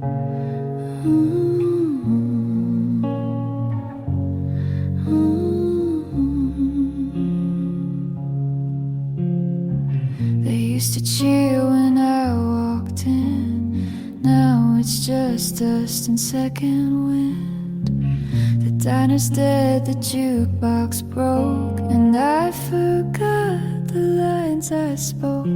They used to cheer when I walked in. Now it's just dust and second wind. The diner's dead, the jukebox broke, and I forgot the lines I spoke.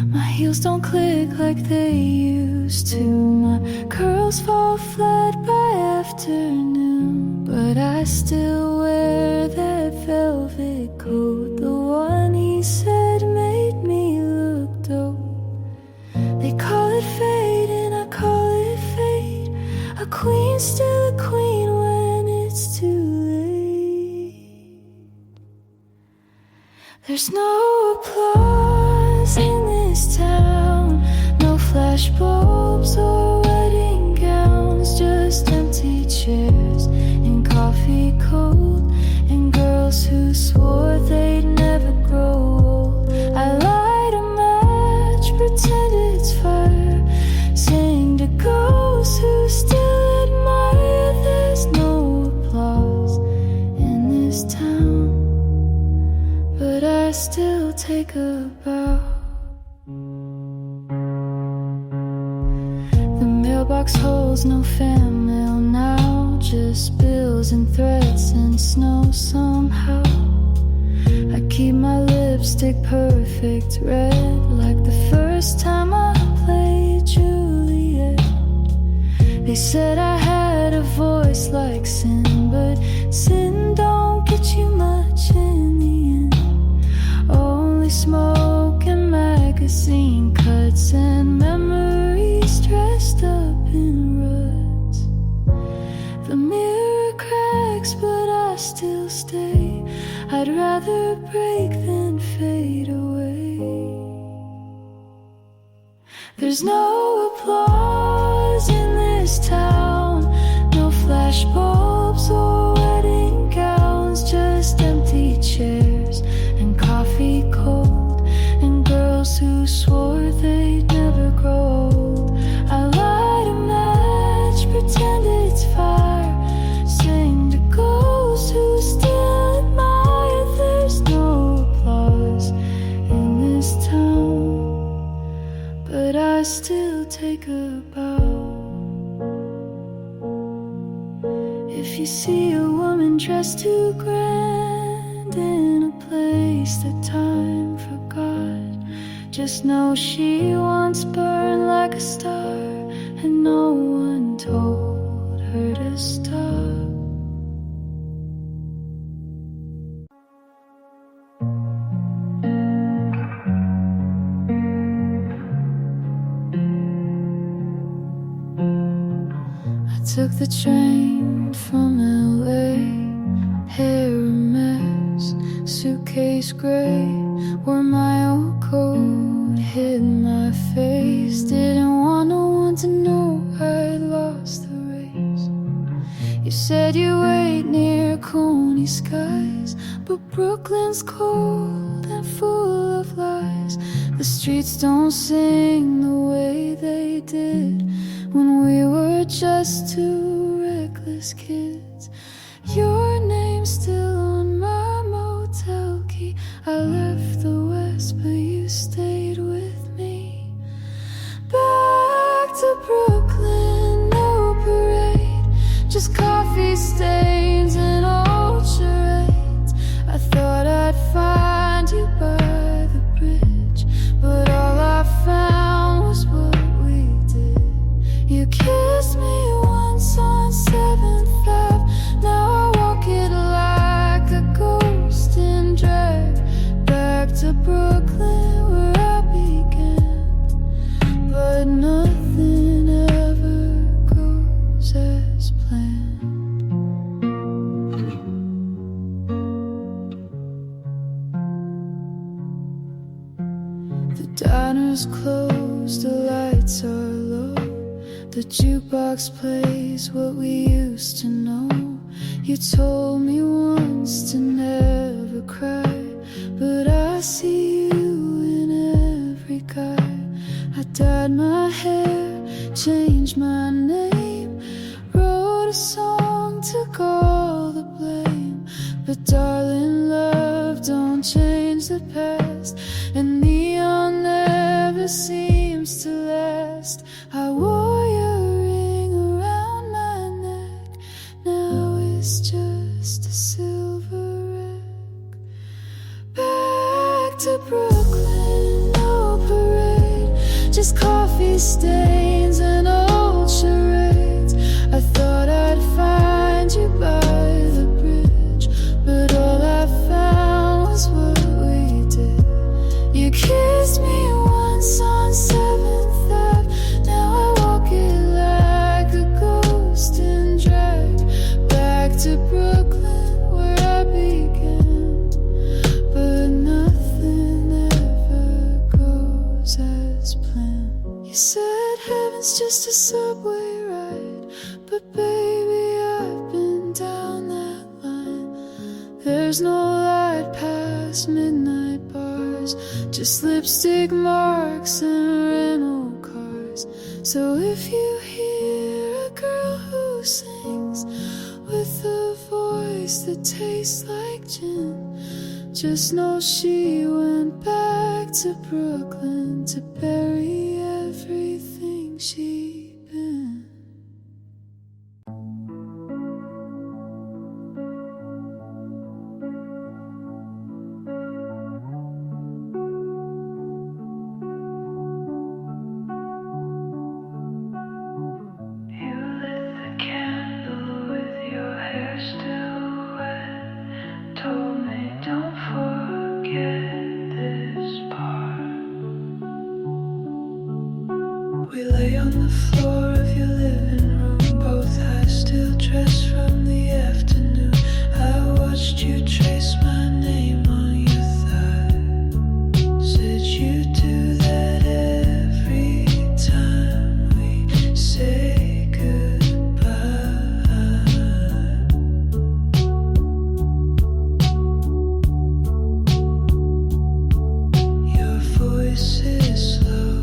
My heels don't click like they used to. My curls fall flat by afternoon, but I still wear that velvet coat, the one he said made me look dope. They call it fate and I call it fate. A queen's still a queen when it's too late. There's no applause in this town, no flash bulbs or wedding gowns, just empty chairs and coffee cold, and girls who swore they'd never grow old. I light a match, pretend it's fire, sing to ghosts who still admire. There's no applause in this town, but I still take a bow. The mailbox holds no fan mail now, just bills and threats and snow somehow. I keep my lipstick perfect red, like the first time I played Juliet. They said I had a voice like sin, but sin don't get you much in the end. Only smoke and magazine cuts and memories dressed up in ruts. The mirror cracks, but I still stay. I'd rather break than fade away. There's no applause in this town, no flash bulbs or wedding gowns, just empty chairs and coffee cold, and girls who swore they'd never grow old. I light a match, pretend it's fire, sing to ghosts who still admire. There's no applause in this town, but I still take a bow. If you see a woman dressed too grand in a place that time forgot, just know she once burned like a star, and no one told her to stop. Took the train from LA, hair a mess, suitcase gray, wore my old coat, hid my face, didn't want no one to know I'd lost the race. You said you wait near Coney skies, but Brooklyn's cold and full of lies. The streets don't sing the way they did when we were just two reckless kids. Your name's still on my motel key. I left the West, but you stayed with me. Back to Brooklyn, no parade, just coffee stains and old charades. I thought I'd find you by the bridge, but all I found was what we did. You kissed me once on 7th Ave, now I walk it like a ghost in drag. Back to Brooklyn where I began, but nothing ever goes as planned. The diner's closed, the lights are low, the jukebox plays what we used to know. You told me once to never cry, but I see you in every guy. I dyed my hair changed my name, wrote a song, took all the blame. But darling, love don't change the past, and neon never seems to last. I wore your ring around my neck, now it's just a silver wreck. Back to Brooklyn, no parade, just coffee stains and old charades. I thought I'd find you by the bridge, but all I found was what we did. You kissed me once on 7th Ave, now I walk it like a ghost in drag. Back to Brooklyn where I began, but nothing ever goes as planned. You said heaven's just a subway ride, but baby, I've been down that line. There's no light past midnight bars, just lipstick marks and rental cars. So if you hear a girl who sings with a voice that tastes like gin, just know she went back to Brooklyn to bury everything she'd been. You lit the candle with your hair still wet, told me don't forget this part. We lay on the floor of your living room, both high, still dressed from the afternoon. I watched you trace my name on your thigh, said you do that every time we say goodbye. Your voice is low,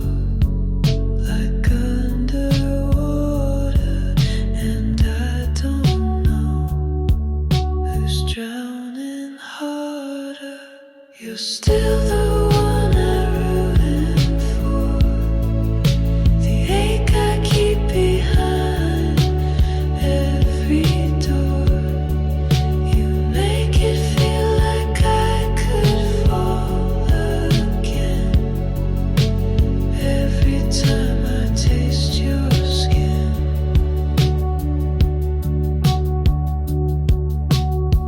like underwater, and I don't know who's drowning harder. You're still the one I rooted for, the ache I keep behind every door. You make it feel like I could fall again every time I taste your skin.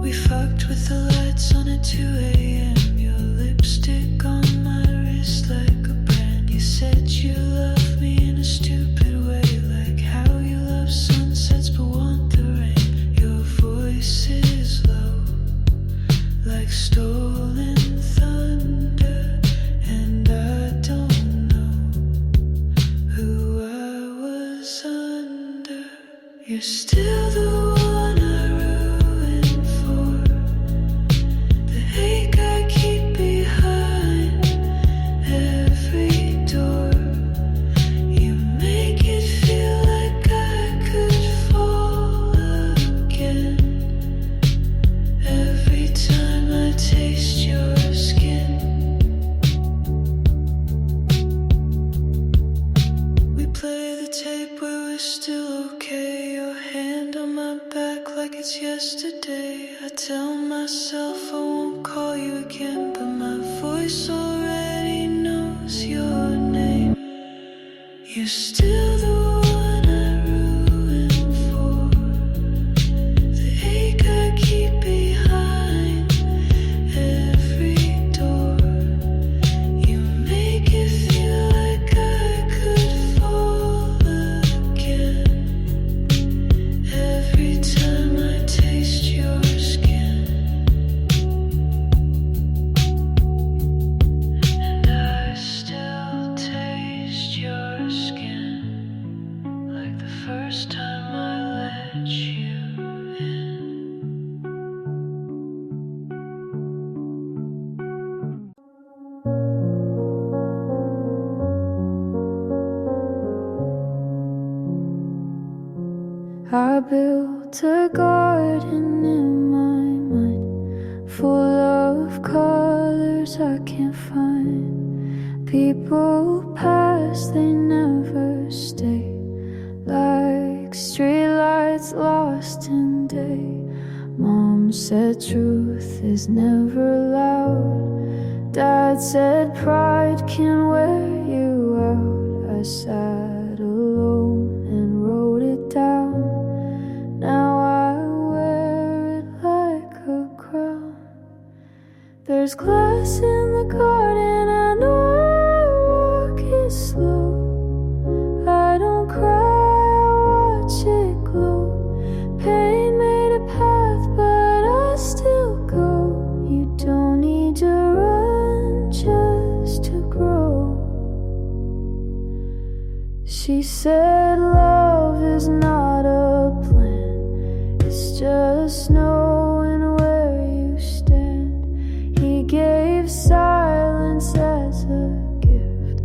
We fucked with the lights on at 2 a.m. Your lipstick on my wrist like a brand. You said you love me in a stupid way, like how you love sunsets but want the rain. Your voice is low, like stolen thunder, and I don't know who I was under. You're still the one I ruined for, the ache I keep behind every door. You make it feel like I could fall again every time I taste your skin. We play the tape where we're still okay. Your hand on my back like it's yesterday. I tell myself I won't call you again, but my voice already knows your name. You're still the one I ruined for, the ache I keep behind every door. You make it feel like I could fall again every time I taste your skin. And I still taste your skin. I built a garden in my mind, full of colors I can't find. People pass, they never stay, like streetlights lost in day. Mom said truth is never loud. Dad said pride can wear you out. I sat alone and wrote it down. Now I wear it like a crown. There's glass in the garden, I know I walk it slow. I don't cry, I watch it glow. Pain made a path, but I still go. You don't need to run just to grow. She said love is not a plan, it's just knowing where you stand. He gave silence as a gift.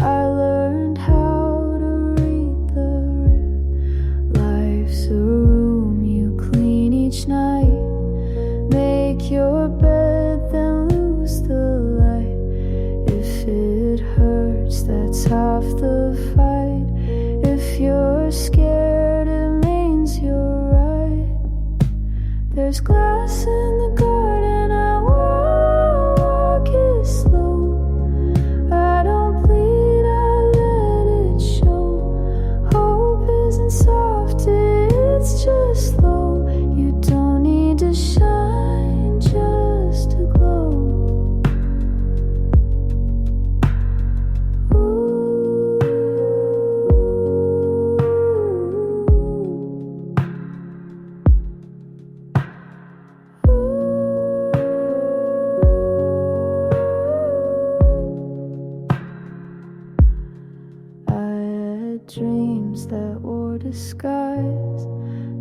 I learned how to read the rift. Life's a room you clean each night. Make your bed, then lose the light. If it hurts, that's half the fight. If you're scared, it means you're right. There's glass in the garden, I walk it slow. I don't bleed, I let it show. Hope isn't soft, it's just slow. You don't need to shine just to glow. Dreams that wore disguise,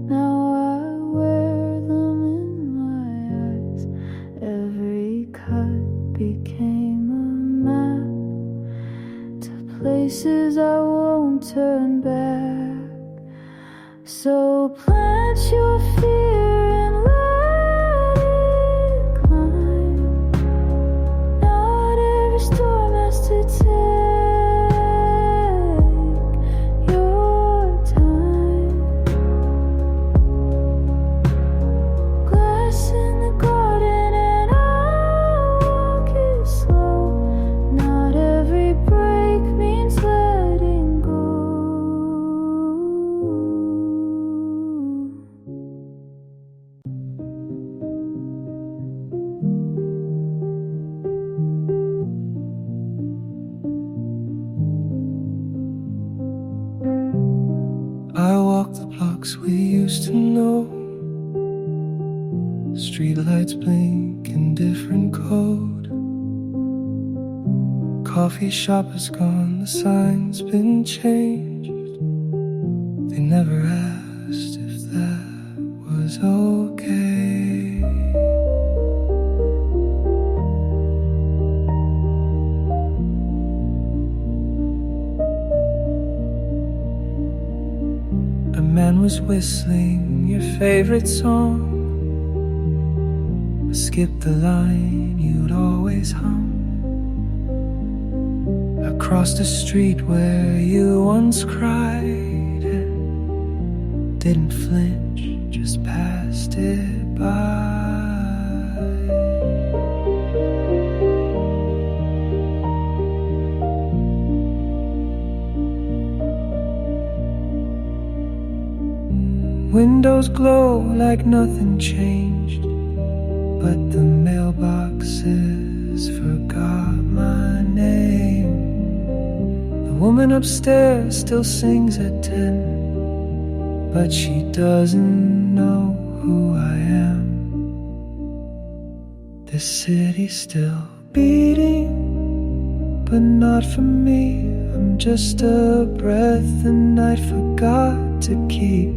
now I wear them in my eyes. Every cut became a map to places I won't turn back. So plant your fear and let it climb. Not every storm has to take we used to know. Streetlights blink in different code. Coffee shop is gone, the sign's been changed. They never asked if that was okay. A man was whistling your favorite song. I skipped the line you'd always hum. Across the street where you once cried and didn't flinch, just passed it by. Windows glow like nothing changed, but the mailboxes forgot my name. The woman upstairs still sings at 10, but she doesn't know who I am. This city's still beating, but not for me. I'm just a breath the night forgot to keep.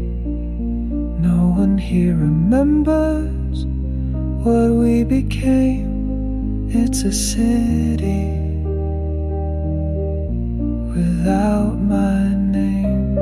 No one here remembers what we became. It's a city without my name.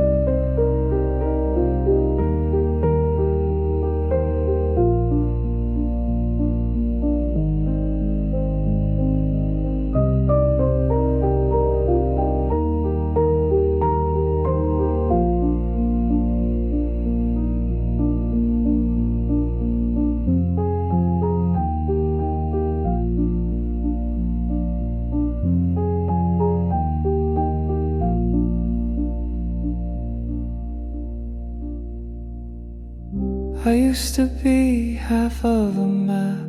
I used to be half of a map.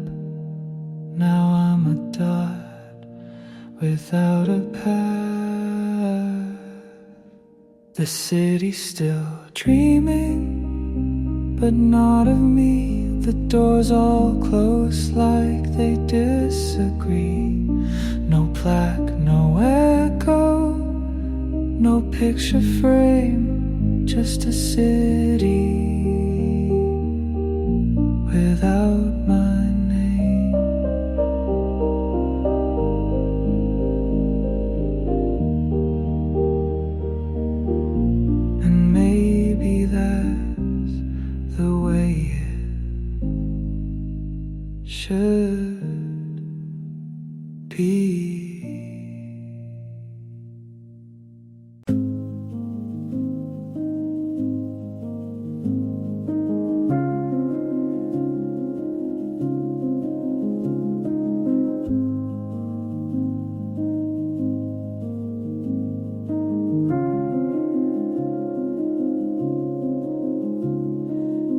Now I'm a dot without a path. The city's still dreaming, but not of me. The doors all close like they disagree. No plaque, no echo, no picture frame, just a city without my name. And maybe that's the way it should be.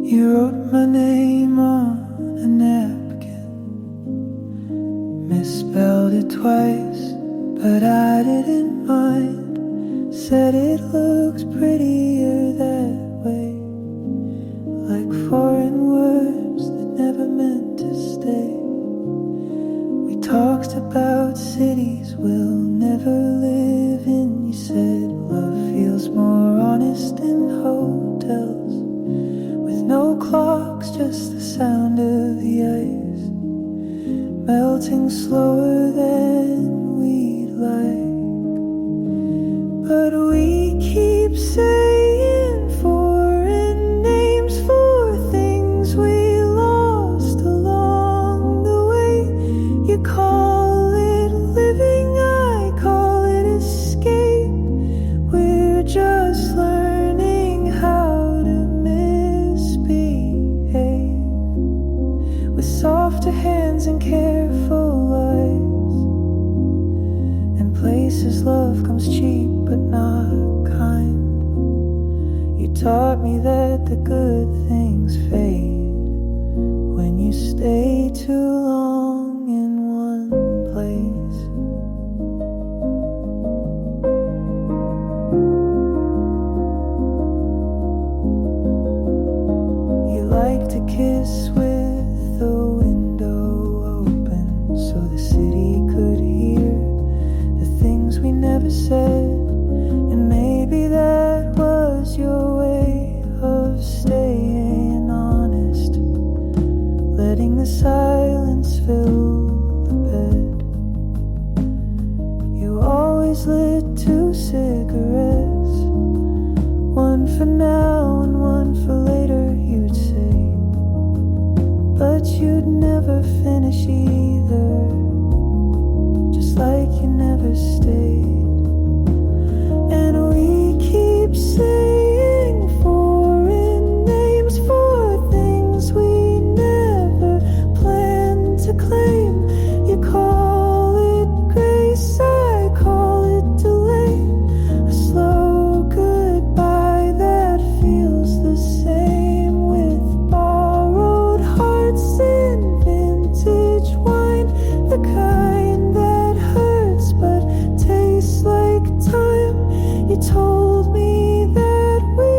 You wrote my name on a napkin, misspelled it twice, but I didn't mind. Said it looks prettier that way, like foreign words that never meant to stay. We talked about cities we'll never live in. You said love feels more honest in hotels, no clocks, just the sound of the ice melting slower than we'd like. But we keep saying foreign names for things we lost along the way. You call it living, I call it escape. We're just learning how to with softer hands and careful eyes, and places love comes cheap but not kind. You taught me that the good things fade when you stay too long in one place. You like to kiss with the window open so the city could hear the things we never said. And maybe that was your way of staying honest, letting the silence fill the bed. You always lit 2 cigarettes, one for now and one for later, you'd say, but you'd never finish either, just like you never stayed. And we keep saying foreign names for things we never planned to claim. You call it grace, I call it delay, a slow goodbye that feels the same, with borrowed hearts in vintage wine, the kind that hurts but tastes like time. You told me that we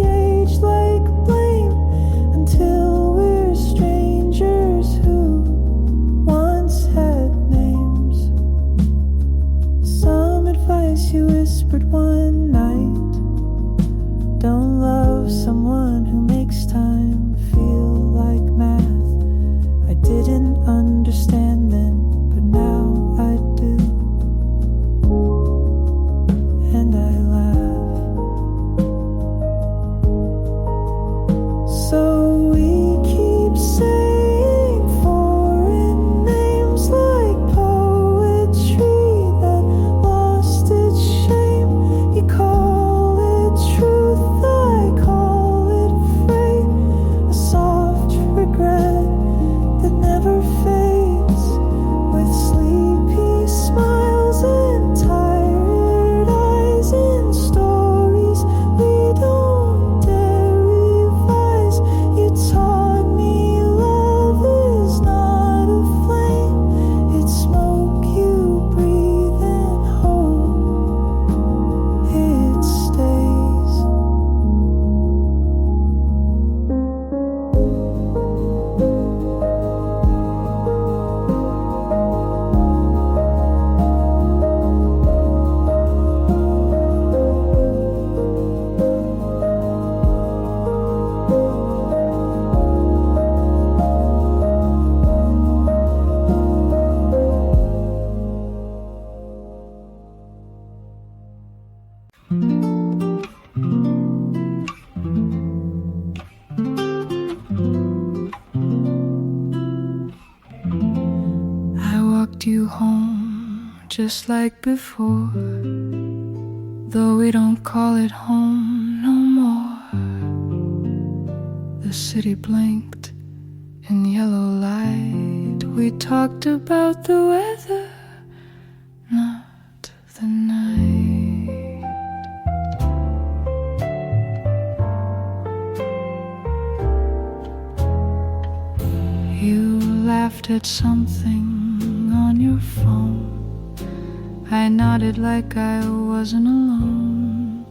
age like blame until we're strangers who once had names. Some advice you whispered one night: don't love someone who makes time feel like math. I didn't understand then, but now I do, and I laugh. So we keep saying foreign names like poetry that lost its shame. You call it truth, I call it fate, a I walked you home just like before, though we don't call it home no more. The city blinked in yellow light. We talked about the weather, not the night. You laughed at something on your phone. I nodded like I wasn't alone.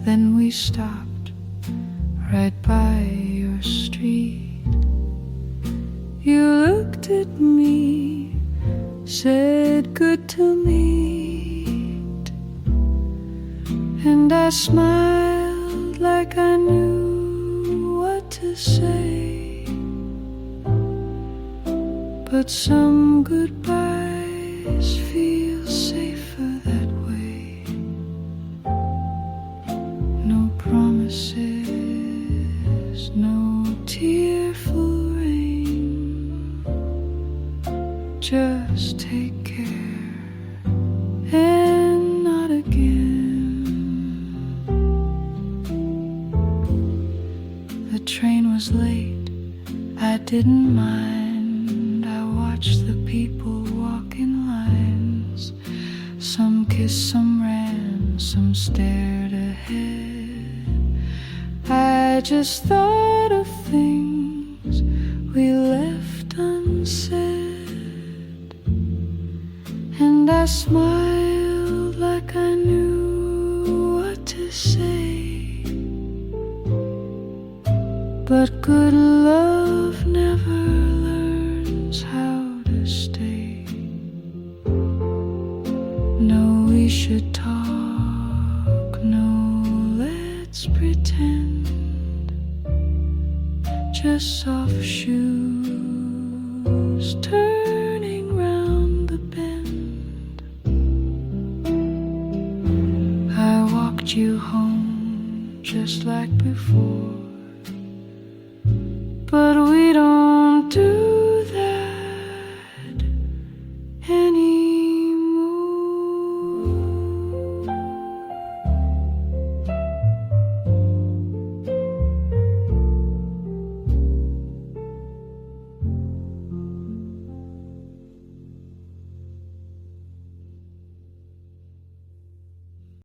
Then we stopped right by your street. You looked at me, said good to meet, and I smiled like I knew what to say. But some goodbyes feel safer that way. No promises, no tearful rain. Just take care and not again. The train was late, I didn't mind. I watched the people walk in lines. Some kissed, some ran, some stared ahead. I just thought of things we left unsaid, and I smiled like I knew what to say. But good love never learns how to stay. No, we should talk, no, let's pretend. Just soft shoes turning round the bend. I walked you home just like before, but we